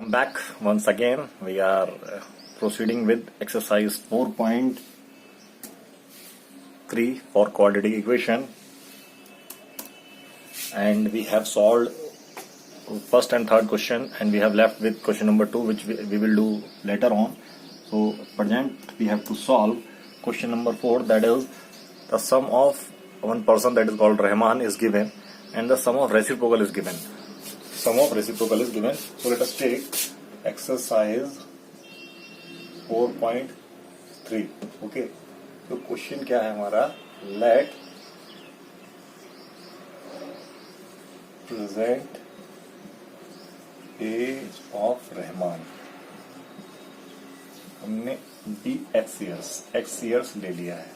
Back once again. We are proceeding with exercise 4.3 for quadratic equation, and we have solved first and third question, and we have left with question number 2, which we will do later on. So present we have to solve question number 4, that is the sum of one person that is called Rahman is given, and the sum of reciprocal is given. Sum of reciprocal is given. So let us take exercise 4.3. Okay. तो question क्या है हमारा? Let present age of Rahman. हमने be x years ले लिया है.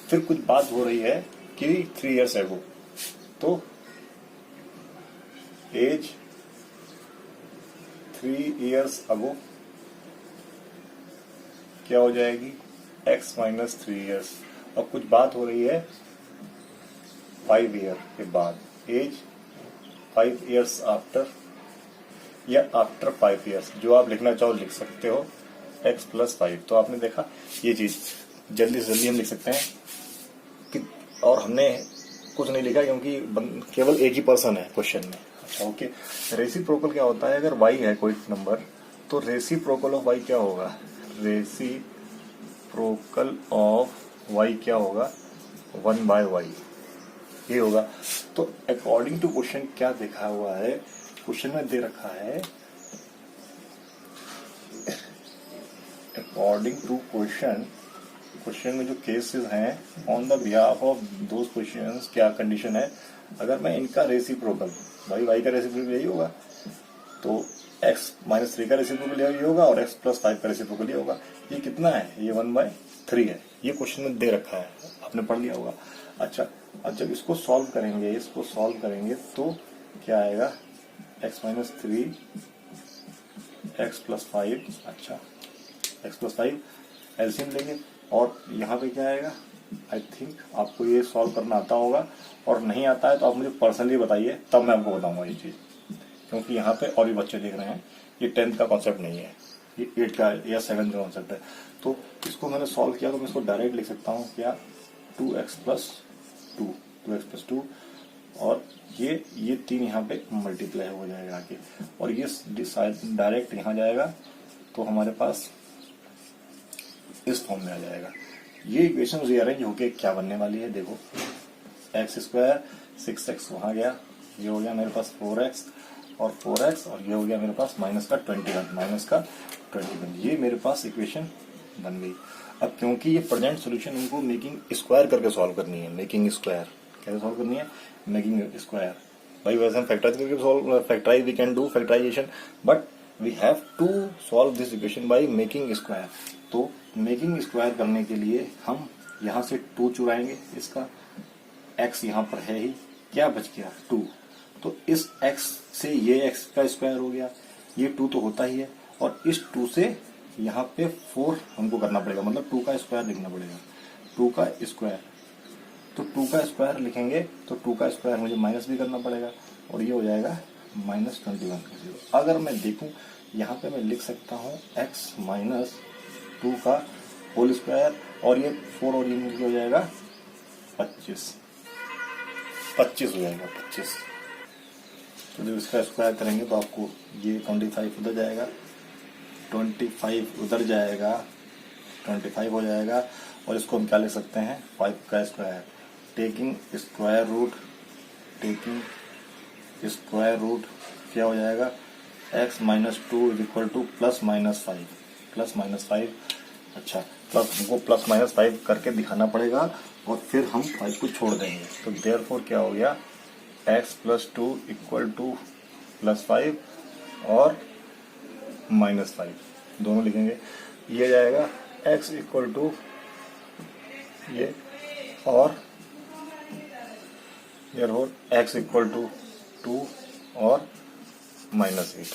फिर कुछ बात हो रही है कि 3 years एगो, तो एज 3 years अगो क्या हो जाएगी? x minus 3 years. और कुछ बात हो रही है 5 year के बाद, एज 5 years आफ्टर या आफ्टर 5 years, जो आप लिखना चाहो लिख सकते हो, x प्लस 5. तो आपने देखा ये चीज जल्दी से जल्दी हम लिख सकते हैं कि, और हमने कुछ नहीं लिखा क्योंकि केवल एक ही पर्सन है क्वेश्चन में. अच्छा ओके. रेसिप्रोकल क्या होता है? अगर y है कोई नंबर, तो रेसिप्रोकल ऑफ y क्या होगा? रेसिप्रोकल ऑफ y क्या होगा? 1/y ये होगा. तो अकॉर्डिंग टू क्वेश्चन क्या देखा हुआ है? क्वेश्चन में दे रखा है अकॉर्डिंग टू क्वेश्चन में जो केसेस हैं on the behalf of those questions, क्या कंडीशन है? अगर मैं इनका रेसिप्रोकल, भाई y का रेसिप्रोकल यही होगा, तो x माइनस 3 का रेसिप्रोकल यही होगा और x प्लस 5 का रेसिप्रोकल यही होगा. ये कितना है? ये 1/3 है. ये क्वेश्चन में दे रखा है, आपने पढ़ लिया होगा. अच्छा, अब जब इसको सॉल्व करेंगे तो क्या आएगा? x minus 3 x plus 5. अच्छा, x प्लस 5 एलसीएम लेंगे, और यहाँ पे क्या आएगा? आई थिंक आपको ये सॉल्व करना आता होगा, और नहीं आता है तो आप मुझे पर्सनली बताइए, तब मैं आपको बताऊंगा ये चीज, क्योंकि यहाँ पे और भी बच्चे देख रहे हैं. ये 10th का कॉन्सेप्ट नहीं है, ये 8 का या 7th का कॉन्सेप्ट है. तो इसको मैंने सॉल्व किया तो मैं इसको डायरेक्ट लिख सकता हूँ क्या? 2x प्लस 2, और ये 3 यहाँ पे मल्टीप्लाई हो जाएगा आगे, और ये डायरेक्ट यहाँ जाएगा, तो हमारे पास इस फॉर्म में आ जाएगा. ये इक्वेशन रीअरेंज होके क्या बनने वाली है? देखो, x² 6x वहां गया, ये हो गया मेरे पास 4x, और 4x, और ये हो गया मेरे पास माइनस का 21. ये मेरे पास इक्वेशन बन गई. अब क्योंकि ये प्रेजेंट सॉल्यूशन इनको मेकिंग स्क्वायर करके सॉल्व करनी है. मेकिंग स्क्वायर कैसे सॉल्व करनी है? Making square. भाई वैसे हम फैक्टराइज करके solve, factorise we can do factorisation, but we have to solve this equation by making square. तो मेकिंग स्क्वायर करने के लिए हम यहाँ से 2 चुराएंगे. इसका x यहाँ पर है ही, क्या बच गया? 2. तो इस x से ये x का स्क्वायर हो गया, ये 2 तो होता ही है, और इस 2 से यहाँ पे 4 हमको करना पड़ेगा, मतलब 2 का स्क्वायर लिखना पड़ेगा. 2 का स्क्वायर, तो 2 का स्क्वायर लिखेंगे तो 2 का स्क्वायर मुझे माइनस भी करना पड़ेगा, और ये हो जाएगा माइनस 21. अगर मैं देखूं यहाँ पे मैं लिख सकता हूँ x माइनस 2 का होल स्क्वायर, और ये 4 और ये मिलकर हो जाएगा 25 हो जाएगा 25. तो जब इसका स्क्वायर करेंगे तो आपको ये 25 उधर जाएगा, 25 उधर जाएगा, 25 हो जाएगा, और इसको हम क्या लिख सकते हैं? 5 का स्क्वायर. टेकिंग स्क्वायर रूट क्या हो जाएगा? x minus 2 is equal two plus minus 5. अच्छा, प्लस हमको प्लस माइनस 5 करके दिखाना पड़ेगा, और फिर हम 5 को छोड़ देंगे. तो देयरफॉर क्या हो गया? x plus 2 equal two plus 5 और माइनस 5 दोनों लिखेंगे. ये जाएगा x इक्वल टू ये, और देयरफॉर x इक्वल टू 2 और माइनस 8.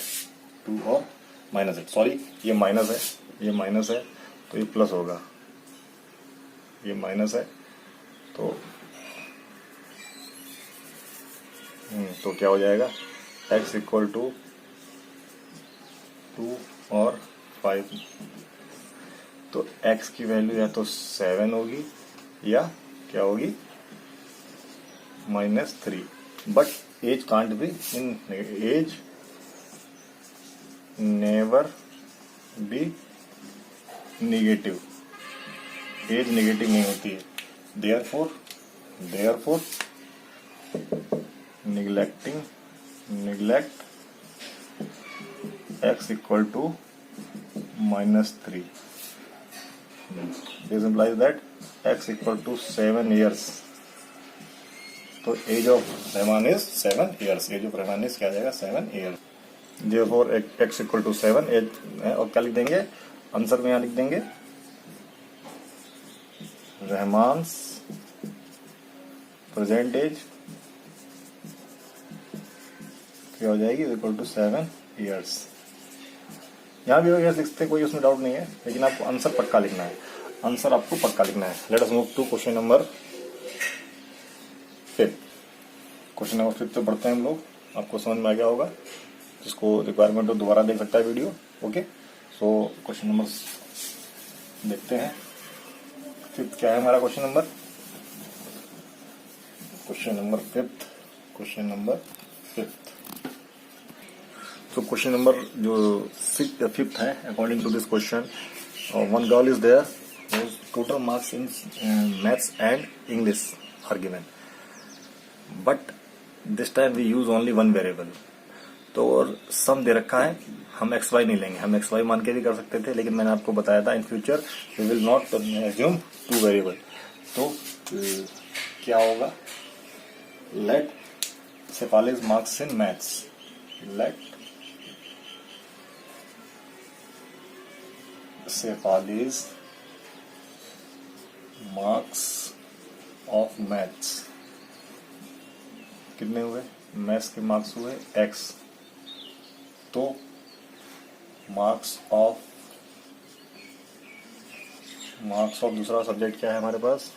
2 और माइनस 8, सॉरी ये माइनस है, तो ये प्लस होगा. ये माइनस है, तो क्या हो जाएगा? x इक्वल टू 2 और 5, तो x की वैल्यू या तो 7 होगी या क्या होगी -3, but age can't be in, age never be negative, age negative नहीं होती है, therefore neglect x equal to -3. This implies that x equal to 7 years. तो age of Rahman is 7 years. Age of Rahman is क्या जाएगा 7 years. Therefore x equal to 7 age, और क्या लिख देंगे आंसर में, यहाँ लिख देंगे रहमान्स प्रेजेंट एज क्या हो जाएगी इक्वल टू 7 years. यहाँ भी years लिखते हैं, कोई उसमें डाउट नहीं है, लेकिन आपको आंसर पक्का लिखना है, आंसर आपको पक्का लिखना है. Let us move to question number 5. Question number 5 पे पढ़ते हैं हम लोग. आपको समझ में आ गया होगा, जिसको रिक्वायरमेंट हो दोबारा देख सकता है video. Okay, so question number देखते हैं. 5 क्या है हमारा क्वेश्चन नंबर 5. तो क्वेश्चन नंबर जो 5th है, according to this question, one girl is there, total marks in maths and English are given, but this time we use only one variable. तो और सम दे रखा है, हम एक्स वाई नहीं लेंगे, हम एक्स वाई मान के भी कर सकते थे, लेकिन मैंने आपको बताया था in future we will not assume 2 variable. तो क्या होगा, let Shefali's marks in maths, let Shefali's marks of maths कितने हुए, मैथ्स के मार्क्स हुए x, तो मार्क्स ऑफ दूसरा सब्जेक्ट क्या है हमारे पास,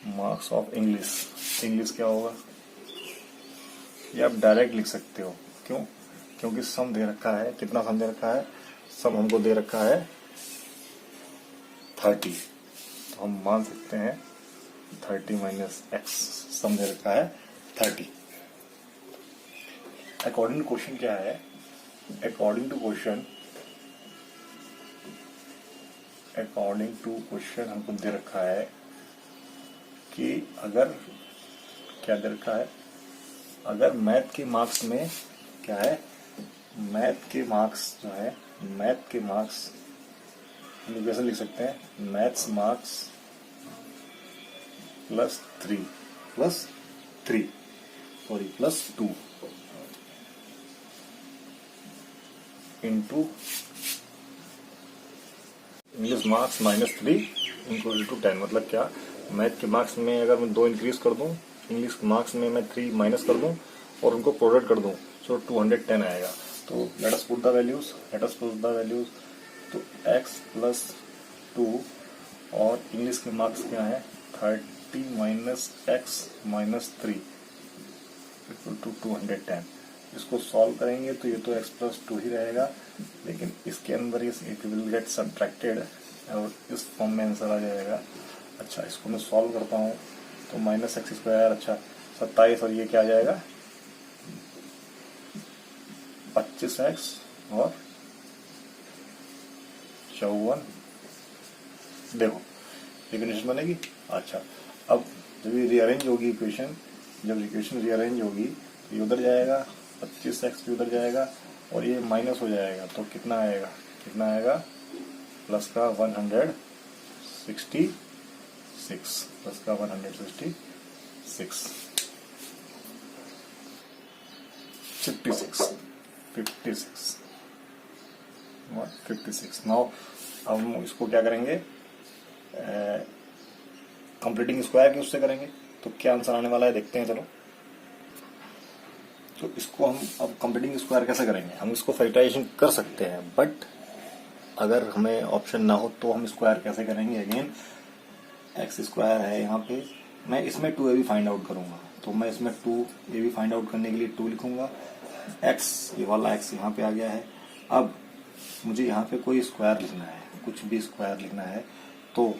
मार्क्स ऑफ इंग्लिश क्या होगा, ये आप डायरेक्ट लिख सकते हो. क्यों, क्योंकि सम दे रखा है, कितना सम दे रखा है, सम हमको दे रखा है 30, तो हम मान सकते हैं 30 माइनस x, सम दे रखा है 30. अकॉर्डिंग टू क्वेश्चन क्या है, अकॉर्डिंग टू क्वेश्चन हमको दे रखा है कि अगर क्या दे रखा है, अगर मैथ के मार्क्स में क्या है, मैथ के मार्क्स जो है, मैथ के मार्क्स हम कैसे लिख सकते हैं, maths marks +2 into English marks -3 equal to 10. मतलब क्या, मैथ के मार्क्स में अगर मैं 2 इंक्रीज कर दूं, इंग्लिश के मार्क्स में मैं 3 माइनस कर दूं और उनको प्रोडक्ट कर दूं, तो 210 आएगा. तो let us put the values, तो x +2 और इंग्लिश के मार्क्स क्या है 30 माइनस x -3 इक्वल टू 210. इसको सॉल्व करेंगे तो ये तो x +2 ही रहेगा, लेकिन इसके अंदर इट विल गेट सब्ट्रैक्टेड और इस फॉर्म में आंसर आ जाएगा. अच्छा, इसको मैं सॉल्व करता हूँ तो -x², अच्छा 27, और ये क्या आ जाएगा 25x और 54. देखो इक्वेशन बनेगी. अच्छा, अब जब ये रीअरेंज होगी इक्वेशन, जब इक्वेशन रीअरेंज होगी तो ये उधर जाएगा, 25x भी उधर जाएगा और ये माइनस हो जाएगा, तो कितना आएगा प्लस का 166, प्लस का 166 56. नाउ अब हम इसको क्या करेंगे, कंप्लीटिंग स्क्वायर की उससे करेंगे, तो क्या आंसर आने वाला है देखते हैं. चलो, तो इसको हम अब कंप्लीटिंग स्क्वायर कैसे करेंगे, हम इसको फैक्टराइजेशन कर सकते हैं, बट अगर हमें ऑप्शन ना हो तो हम स्क्वायर कैसे करेंगे. अगेन x² है यहाँ पे, मैं इसमें 2ab फाइंड आउट करूंगा, तो मैं इसमें 2ab फाइंड आउट करने के लिए 2 लिखूंगा. x, ये वाला x यहाँ पे आ गया है, अब मुझे यहाँ पे कोई स्क्वायर लिखना है, कुछ भी स्क्वायर लिखना है, तो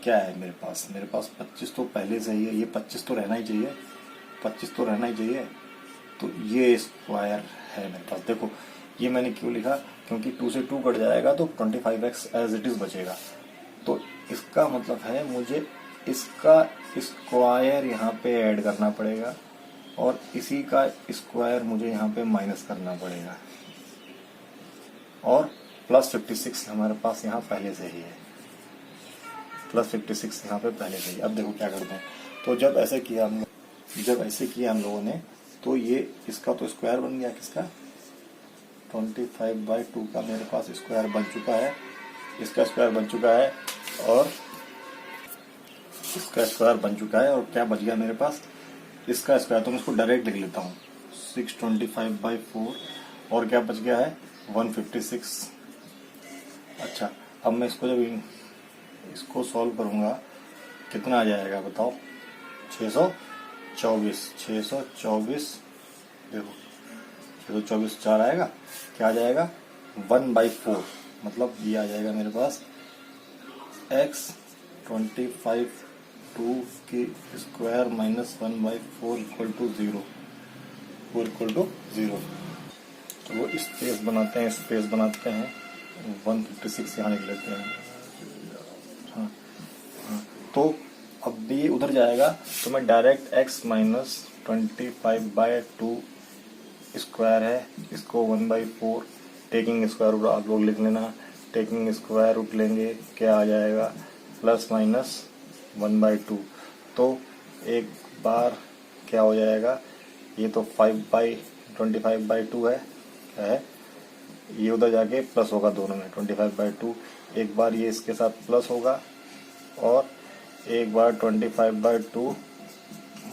क्या है मेरे पास 25 तो पहले से ही है, ये 25 तो रहना ही चाहिए, 25 तो रहना ही चाहिए। तो ये स्क्वायर है मेरे पास। देखो ये मैंने क्यों लिखा, क्योंकि 2 से 2 कट जाएगा तो 25x एज इट इज बचेगा। तो इसका मतलब है मुझे इसका स्क्वायर यहाँ पे ऐड करना पड़ेगा और इसी का स्क्वायर मुझे यहाँ पे माइनस करना पड़ेगा, और प्लस 56 हमारे पास यहाँ पहले से ही है, प्लस 56 यहाँ पे पहले से ही। अब देखो क्या करते हैं, तो जब ऐसे किया हम लोगों ने, तो ये इसका तो स्क्वायर बन गया, किसका 25/2 का मेरे पास स्क्वायर बन चुका है, इसका स्क्वायर बन चुका है और इसका स्क्वायर बन चुका है। और क्या बच गया मेरे पास, इसका स्क्वायर, तो मैं इसको डायरेक्ट लिख लेता हूँ 625/4, और क्या बच गया है 156। अच्छा, अब मैं इसको जब इसको सॉल्व करूंगा कितना आ जाएगा बताओ, 624 देखो 624 4 आएगा, क्या आ जाएगा 1/4, मतलब ये आ जाएगा मेरे पास x 25/2 की स्क्वायर माइनस 1/4 इक्वल टू 0, तो वो स्पेस बनाते हैं 156 यहाँ लिख लेते हैं। हाँ, तो अब भी उधर जाएगा, तो मैं डायरेक्ट x माइनस 25/2 स्क्वायर है, इसको 1/4 टेकिंग स्क्वायर रूट आप लोग लिख लेना, टेकिंग स्क्वायर रूट लेंगे क्या आ जाएगा प्लस माइनस 1/2। तो एक बार क्या हो जाएगा, ये तो 5/25/2 है, क्या है ये उधर जाके प्लस होगा दोनों में 25/2, एक बार ये इसके साथ प्लस होगा और एक बार 25/2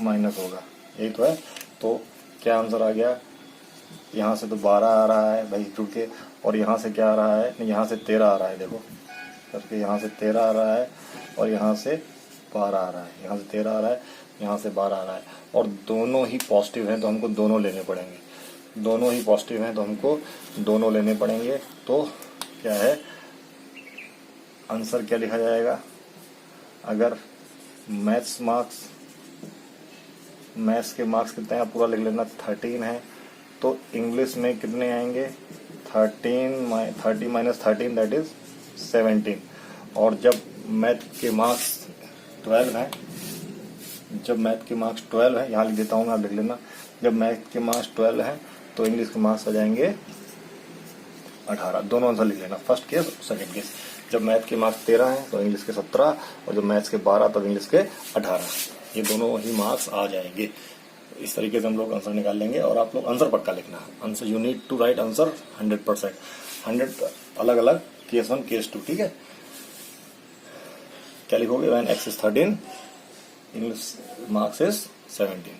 माइनस होगा, यही तो है। तो क्या आंसर आ गया, यहाँ से तो 12 आ रहा है भाई जुड़ के, और यहाँ से क्या आ रहा है, नहीं यहाँ से 13 आ रहा है, देखो करके यहाँ से 13 आ रहा है और यहाँ से 12 आ रहा है, यहाँ से 13 आ रहा है, यहाँ से 12 आ रहा है, और दोनों ही पॉजिटिव हैं तो हमको दोनों लेने पड़ेंगे, दोनों ही पॉजिटिव हैं तो हमको दोनों लेने पड़ेंगे। तो क्या है आंसर, क्या लिखा जाएगा, अगर मैथ्स के मार्क्स कितने हैं पूरा लिख लेना 13 है, तो इंग्लिश में कितने आएंगे 30 माइनस 13 दैट इज 17। और जब मैथ के मार्क्स 12 हैं, यहाँ लिख देता हूँ मैं, आप लिख लेना, जब मैथ के मार्क्स 12 हैं तो इंग्लिश के मार्क्स आ जाएंगे 18। दोनों आंसर लिख लेना, फर्स्ट केस सेकंड केस। जब मैथ के मार्क्स 13 हैं तो इंग्लिश के 17, और जब मैथ्स के 12 तो इंग्लिश के 18, ये दोनों ही मार्क्स आ जाएंगे। इस तरीके से हम लोग आंसर निकाल लेंगे, और आप लोग आंसर पक्का लिखना, answer you need to write answer 100%, 100 अलग अलग केस 1 केस 2, ठीक है। क्या लिखोगे, when x is 13 English marks is 17।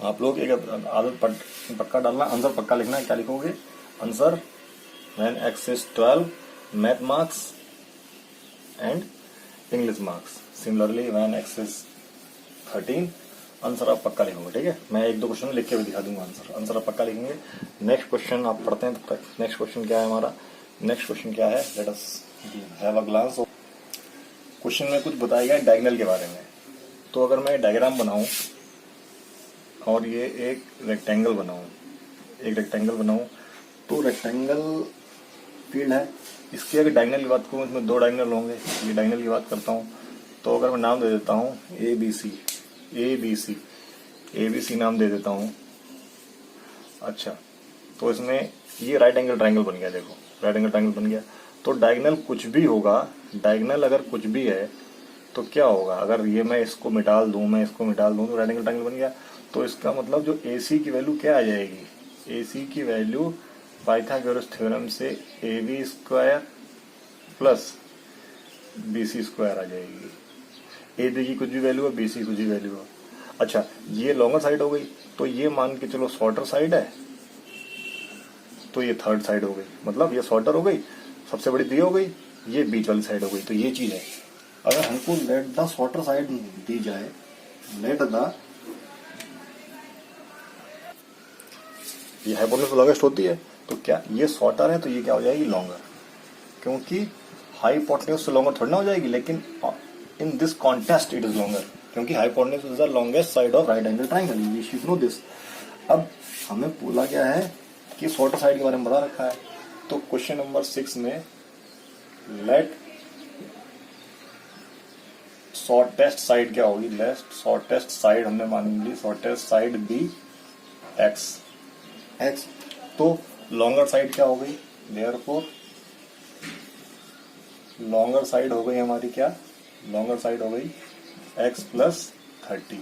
आप लोग एक आदत पक्का डालना, आंसर पक्का लिखना है। क्या लिखोगे, answer when x is 12 math marks and English marks, similarly when x is 13 answer आप पक्का लिखोगे, ठीक है। मैं 1-2 क्वेश्चन लिख के भी दिखा दूंगा, आंसर आप पक्का लिखेंगे। नेक्स्ट क्वेश्चन आप पढ़ते हैं तब तक। नेक्स्ट क्वेश्चन क्या है हमारा, नेक्स्ट क्वेश्चन क्या है, let us have a glance. Question में कुछ बताया गया है डायगोनल के बारे में। तो अगर मैं डायग्राम बनाऊं और ये एक रेक्टेंगल बनाऊं, तो रेक्टेंगल फील्ड है, इसकी अगर डायगोनल की बात करूं, इसमें 2 डायगोनल होंगे। ये डायगोनल की बात करता हूं, तो अगर मैं नाम दे देता हूं ABC नाम दे देता हूं। अच्छा, तो इसमें ये राइट एंगल ट्रायंगल बन गया, देखो राइट एंगल ट्रायंगल बन गया। तो डायगोनल कुछ भी होगा, डायगोनल अगर कुछ भी है तो क्या होगा, अगर ये मैं इसको मिटा दूं तो राइट एंगल ट्रायंगल बन गया। तो इसका मतलब जो AC की वैल्यू क्या आ जाएगी, AC की वैल्यू पाइथागोरस थ्योरम से AB square plus BC square आ जाएगी। AB की कुछ भी वैल्यू है, BC की कुछ भी वैल्यू है। अच्छा, ये लॉन्गर साइड हो गई, तो ये मान के चलो शॉर्टर साइड है, तो ये थर्ड साइड हो गई, मतलब ये शॉर्टर हो गई, सबसे बड़ी दी हो गई, ये बीच वाली साइड हो गई। तो ये चीज है, अगर हमको लेट द शॉर्टर साइड दी जाए, ये हाइपोटेन्यूस लॉन्गेस्ट होती है, तो क्या ये शॉर्टर है तो ये क्या हो जाएगी लॉन्गर, क्योंकि हाइपोटेन्यूज से लॉन्गर थोड़ी ना हो जाएगी, लेकिन in this context it is longer, क्योंकि hypotenuse is the longest side of right angle triangle, we should know this. अब हमें बोला गया है कि शॉर्टर साइड के बारे में बता रखा है, तो क्वेश्चन नंबर 6 में लेट शॉर्टेस्ट साइड क्या होगी, लेट शॉर्टेस्ट साइड हमने मानी ली शॉर्टेस्ट साइड बी एक्स, तो लॉन्गर साइड क्या हो गई, देयरफॉर लॉन्गर साइड हो गई हमारी क्या, लॉन्गर साइड हो गई x प्लस 30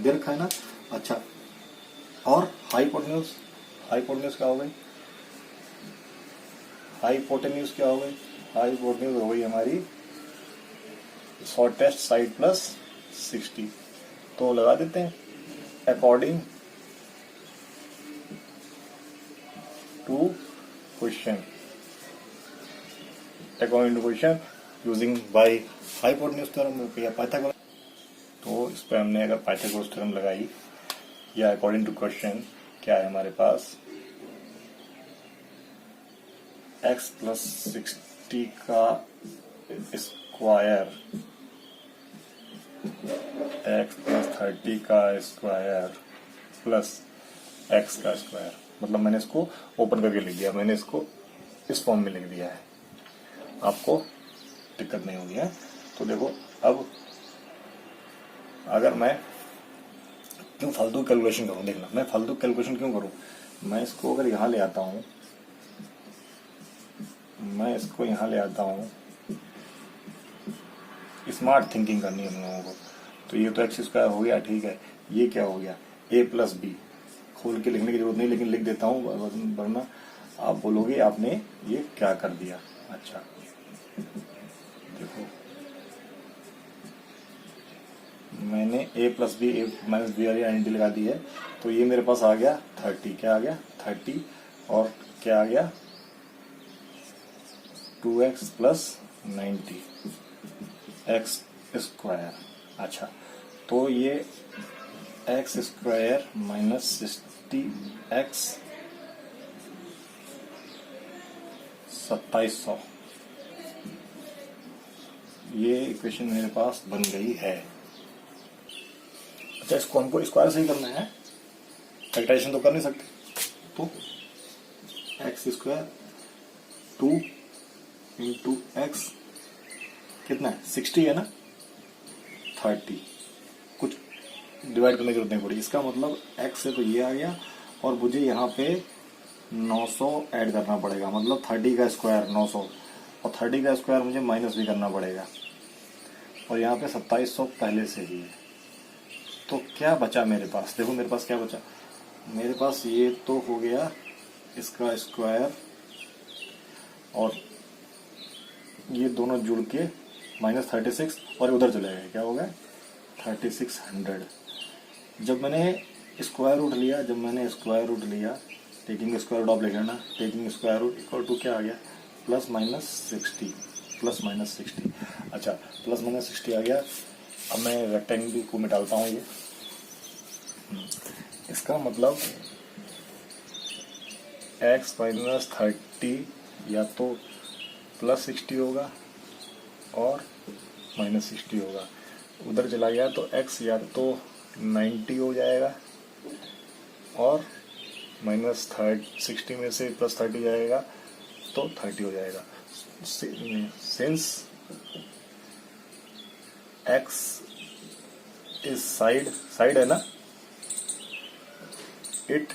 दे रखा है ना। अच्छा, और हाइपोटेन्यूज क्या हो गई, हाइपोटेन्यूज हो गई हमारी शॉर्टेस्ट साइड प्लस 60। तो लगा देते हैं according to question using by hypotenuse theorem या पाइथागोरस। तो इस पर हमने अगर पाइथागोरस थ्योरम लगाई या अकॉर्डिंग टू क्वेश्चन, क्या है हमारे पास x प्लस 60 का स्क्वायर, x प्लस 30 का स्क्वायर प्लस x का स्क्वायर, मतलब मैंने इसको ओपन करके लिख दिया, मैंने इसको इस फॉर्म में लिख दिया है, आपको दिक्कत नहीं होगी है। तो देखो अब अगर मैं क्यों फालतू कैलकुलेशन करूं, देखना मैं फालतू कैलकुलेशन क्यों करूं, मैं इसको अगर यहाँ ले आता हूं, मैं इसको यहाँ ले आता हूं, स्मार्ट थिंकिंग करनी है हम लोगों को। तो ये तो एक्स स्क्वायर हो गया, ठीक है, ये क्या हो गया a प्लस बी, खोल के लिखने की जरूरत नहीं, लेकिन लिख देता हूँ वरना आप बोलोगे आपने ये क्या कर दिया। अच्छा देखो मैंने a plus B A minus B वाली आइडेंटिटी लगा दी है, तो ये मेरे पास आ गया 30, क्या आ गया 30, और क्या आ गया 2x प्लस 90 एक्स स्क्वायर। अच्छा, तो ये एक्स स्क्वायर माइनस 60 एक्स 2700, ये इक्वेशन मेरे पास बन गई है। अच्छा, इसको हमको स्क्वायर से ही करना है, फैक्टराइजेशन तो कर नहीं सकते, तो एक्स स्क्वायर 2 इंटू एक्स कितना है 60 है ना, 30, कुछ डिवाइड करने की जरूरत नहीं पड़ी। इसका मतलब x से तो ये आ गया, और मुझे यहाँ पे 900 ऐड करना पड़ेगा, मतलब 30 का स्क्वायर 900, और 30 का स्क्वायर मुझे माइनस भी करना पड़ेगा, और यहाँ पे 2700 पहले से ही है। तो क्या बचा मेरे पास, देखो मेरे पास क्या बचा, मेरे पास ये तो हो गया इसका स्क्वायर, और ये दोनों जुड़ के माइनस 36, और उधर चले गए, क्या हो गया 3600। जब मैंने स्क्वायर रूट लिया, टेकिंग स्क्वायर रूट ऑफ लिख लेना, taking square root equal to क्या आ गया प्लस माइनस 60। अच्छा, प्लस माइनस 60 आ गया। अब मैं रेक्टेंगल को मिटाता हूँ, ये इसका मतलब x माइनस 30 या तो प्लस 60 होगा और माइनस 60 होगा, उधर चला गया तो x या तो 90 हो जाएगा और माइनस 60 में से प्लस 30 जाएगा तो 30 हो जाएगा। सिंस x इज साइड है ना, इट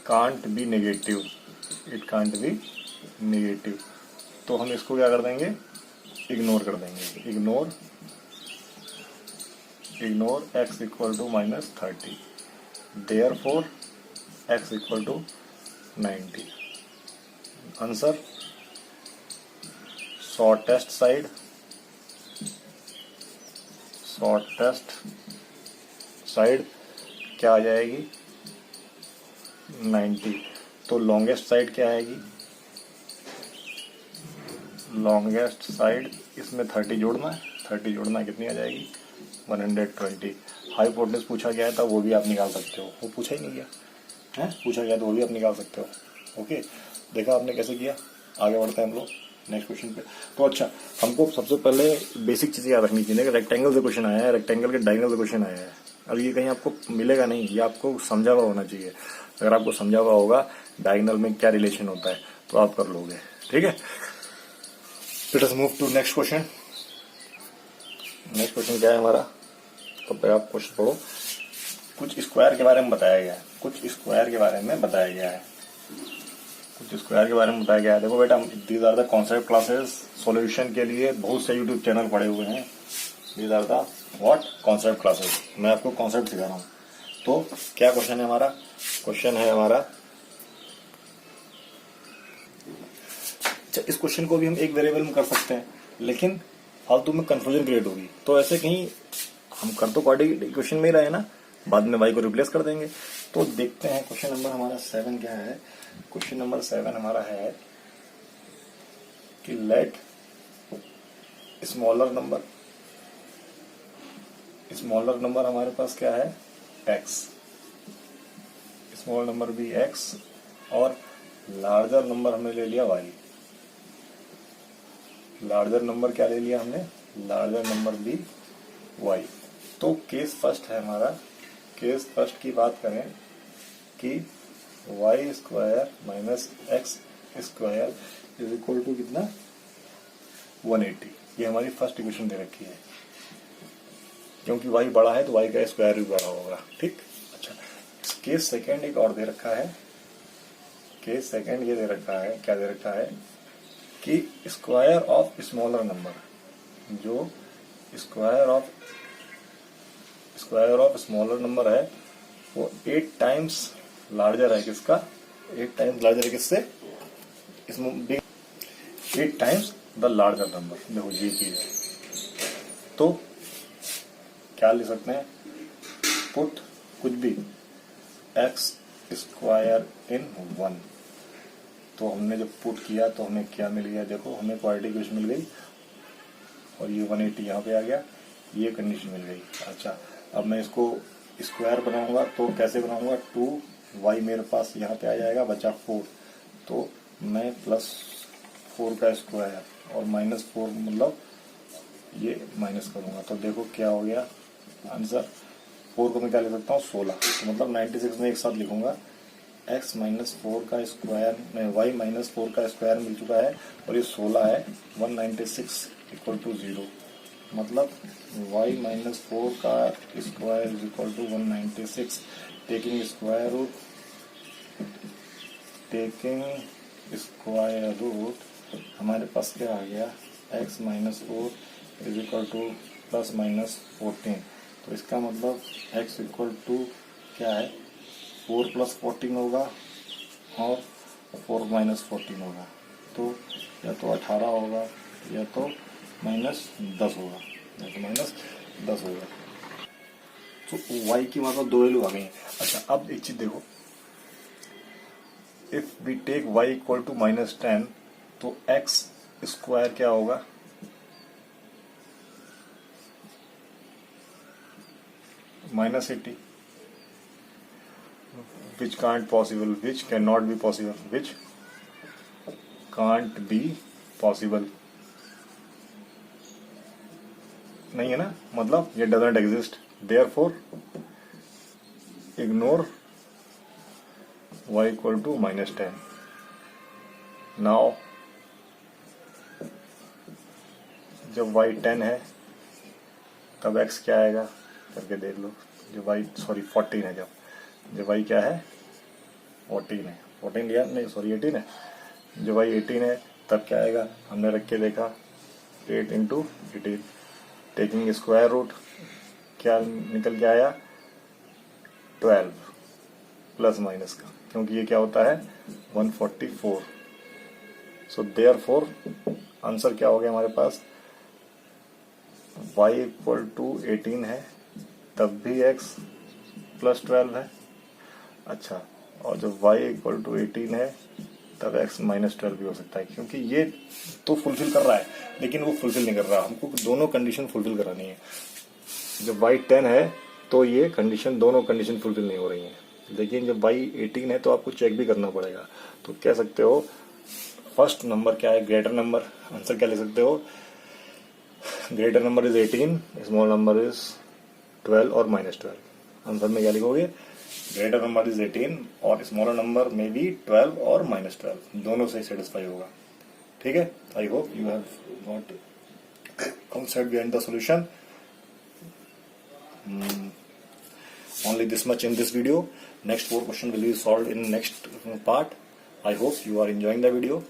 कांट बी नेगेटिव, तो हम इसको क्या कर देंगे, इग्नोर कर देंगे, ignore x equal to minus 30, therefore x equal to 90। Answer shortest side क्या आ जाएगी 90, तो लॉन्गेस्ट साइड क्या आएगी, लॉन्गेस्ट साइड इसमें 30 जोड़ना है, कितनी आ जाएगी 120। हाइपोटेन्यूज पूछा गया था, वो भी आप निकाल सकते हो, वो पूछा ही नहीं गया। है, पूछा गया तो वो भी आप निकाल सकते हो। ओके, देखा आपने कैसे किया। आगे बढ़ते हैं हम लोग नेक्स्ट क्वेश्चन पे। तो अच्छा, हमको सबसे पहले बेसिक चीजें याद रखनी चाहिए कि रेक्टेंगल से क्वेश्चन आया है, रेक्टेंगल के डायगोनल से क्वेश्चन आया है। अब ये कहीं आपको मिलेगा नहीं, ये आपको समझा हुआ होना चाहिए। अगर आपको समझा हुआ होगा डायगोनल में क्या रिलेशन होता है तो आप कर लोगे। ठीक है, let us move to next question. Next question क्या है हमारा, तो पहले आप क्वेश्चन पढ़ो। कुछ स्क्वायर के बारे में बताया गया है, कुछ स्क्वायर के बारे में बताया गया है, कुछ स्क्वायर के बारे में बताया गया है। देखो बेटा, these are the concept classes. Solution के लिए बहुत से यूट्यूब चैनल पड़े हुए हैं। These are the what concept classes. मैं आपको कॉन्सेप्ट सिखा रहा हूँ। तो क्या क्वेश्चन है हमारा, क्वेश्चन है हमारा, अच्छा इस क्वेश्चन को भी हम एक वेरिएबल में कर सकते हैं, लेकिन फालतू में कंफ्यूजन क्रिएट होगी। तो ऐसे कहीं हम कर तो क्वाड्रेटिक इक्वेशन में ही रहे ना, बाद में y को रिप्लेस कर देंगे। तो देखते हैं क्वेश्चन नंबर हमारा 7 क्या है। क्वेश्चन नंबर 7 हमारा है कि लेट स्मॉलर नंबर हमारे पास क्या है x, स्मॉल नंबर भी x और लार्जर नंबर हमने ले लिया y। लार्जर नंबर क्या ले लिया हमने, लार्जर नंबर भी y। तो केस फर्स्ट है हमारा, केस फर्स्ट की बात करें कि y square minus x square is equal to कितना 180। ये हमारी फर्स्ट इक्वेशन दे रखी है, क्योंकि y बड़ा है तो y का स्क्वायर भी बड़ा होगा। ठीक, अच्छा केस सेकेंड एक और दे रखा है। केस सेकेंड ये दे रखा है, क्या दे रखा है कि स्क्वायर ऑफ स्मॉलर नंबर, जो स्क्वायर ऑफ स्मॉलर नंबर है वो 8 टाइम्स लार्जर है किसका, 8 टाइम्स लार्जर है किससे, 8 टाइम्स द लार्जर नंबर। देखो ये चीज है, तो क्या लिख सकते हैं, पुट कुछ भी एक्स स्क्वायर इन 1। तो हमने जब पुट किया तो हमें क्या मिल गया, देखो हमें क्वाड्रेटिक इक्वेशन मिल गई और ये 180 यहाँ पे आ गया, ये कंडीशन मिल गई। अच्छा अब मैं इसको स्क्वायर बनाऊंगा तो कैसे बनाऊंगा, 2y मेरे पास यहाँ पे आ जाएगा, बचा 4। तो मैं +4 का स्क्वायर और -4 मतलब ये माइनस करूंगा तो देखो क्या हो गया आंसर। 4 को मैं क्या लिख सकता हूँ 16, तो मतलब 96 में एक साथ लिखूंगा x -4 का स्क्वायर में y -4 का स्क्वायर मिल चुका है और ये 16 है। 196 इक्वल टू 0, मतलब y -4 का square is equal to 196। Taking square root हमारे पास क्या आ गया, x -4 इज इक्वल टू +-14। तो इसका मतलब x इक्वल टू क्या है, 4 + 14 होगा और 4 - 14 होगा। तो या तो 18 होगा या तो -10 होगा, या तो -10 होगा। तो y की मतलब 2 वैल्यू आ गई है। अच्छा अब एक चीज देखो, if we take y equal to -10 तो x स्क्वायर क्या होगा, -80, which can't possible, which cannot be possible, which can't be possible, नहीं है ना, मतलब ये doesn't exist, therefore ignore y equal to -10। now जब y 10 है तब x क्या आएगा करके देख लो। जब y 14 है, जब y क्या है 14 है, 14 लिया नहीं 18 है। जब y 18 है तब क्या आएगा, हमने रख के देखा 8 × 18। टेकिंग स्क्वायर रूट क्या निकल के आया 12 ± का, क्योंकि ये क्या होता है 144। सो देयरफॉर आंसर क्या हो गया हमारे पास, y इक्वल टू 18 है तब भी x +12 है। अच्छा और जब y इक्वल टू 18 है तब x -12 भी हो सकता है, क्योंकि ये तो फुलफिल कर रहा है लेकिन वो फुलफिल नहीं कर रहा। हमको दोनों कंडीशन फुलफिल करानी है। जब y 10 है तो ये कंडीशन, दोनों कंडीशन फुलफिल नहीं हो रही है, लेकिन जब y 18 है तो आपको चेक भी करना पड़ेगा। तो कह सकते हो फर्स्ट नंबर क्या है, ग्रेटर नंबर। आंसर क्या ले सकते हो, greater number is 18, small number is 12 और -12। आंसर में क्या लिखोगे, ग्रेटर नंबर इज 18 और स्मॉलर नंबर में भी 12 और -12, दोनों से सेटिस्फाई होगा। ठीक है, I hope you have not concept behind the solution. Only this much in this video. Next 4 question will be solved in next part. I hope you are enjoying the video.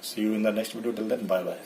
See you in the next video. Till then, bye bye.